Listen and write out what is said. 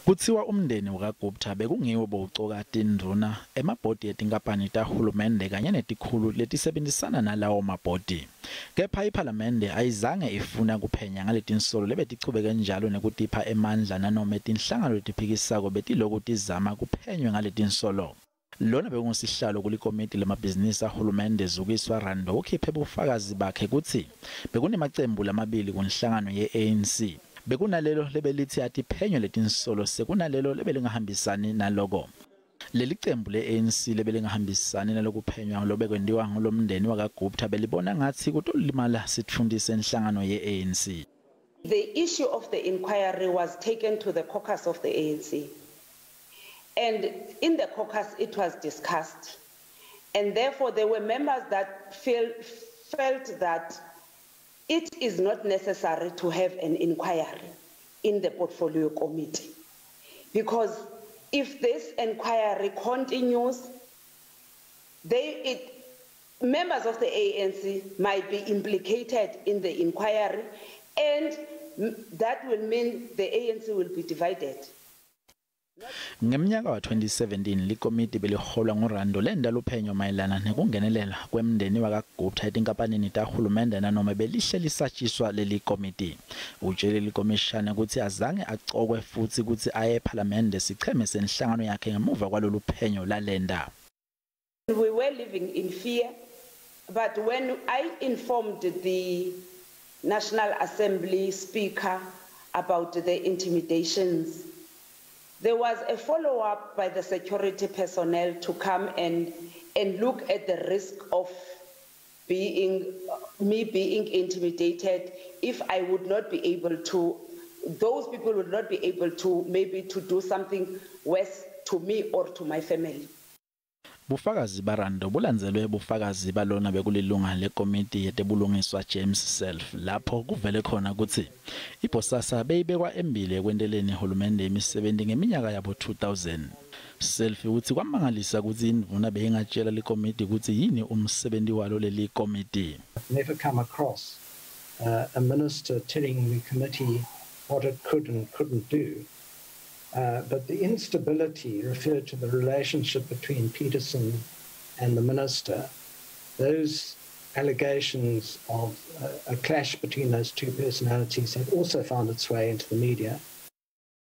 Kuthiwa umndeni wakaGupta bekungiwo bowucoka tinduna emabhodi etinkampani tahulumende kanye netikhulu letisebenzisana nalawo mabhodi. Kepha iphalamende ayizange ifuna kuphenya ngaletinsolo lebetichubeke njalo nekutipha emandla nanoma tinhlangano letiphikisako betiloko tizama kuphenywe ngaletinsolo. Lona bekungusihlalo kulikomiti lemabhizinisi ahulumende Zukiswa Rando ukhiphe bufakazi bakhe kutsi bekunemacembu lamabili kunhlangano ye-ANC. Bekunalelo lebelithi atiphenywe letinsolo sekunalelo lebelingahambisani naloko. Leli cembu le-ANC lebelingahambisani nalokuphenywa lobekwendiwa ngolomndeni wakaGupta belibona ngathi kutolimala sitfundise inhlangano ye-ANC. The issue of the inquiry was taken to the caucus of the ANC. And in the caucus it was discussed. And therefore there were members that felt that it is not necessary to have an inquiry in the portfolio committee, because if this inquiry continues, members of the ANC might be implicated in the inquiry, and that will mean the ANC will be divided. Ngeminyaka wa 2017 likomiti beliholwa ngurando lenda luphenyo mayelana nekungenelela kwemndeni wakaGupta etinkampanini tahulumende nanoma belihle lisatshiswa leli komiti. Utshele likhomishana ukuthi azange acokwe futhi ukuthi aye ephalamende sicheme senhlangano yakhe ngemuva kwalolu phenyo lalenda. We were living in fear, but when I informed the National Assembly Speaker about the intimidations, there was a follow-up by the security personnel to come and look at the risk of me being intimidated if I would not be able to, those people would not be able to maybe to do something worse to me or to my family. Bufakazi barando bulandzelwe bufakazi balona bekulilunga lekomiti yetebulungiswa James Self lapho kuvele khona ukuthi iposasa beyibekwa embili ekwendeleni ihulumende imisebenzi ngeminyaka yabo 2000. Self uthi kwamangalisa ukuthi indvuna beyingatshela lekomiti ukuthi yini umsebenzi walo leli komiti. Never come across a minister telling the committee what it could and couldn't do. But the instability referred to the relationship between Peterson and the minister. Those allegations of a clash between those two personalities have also found its way into the media.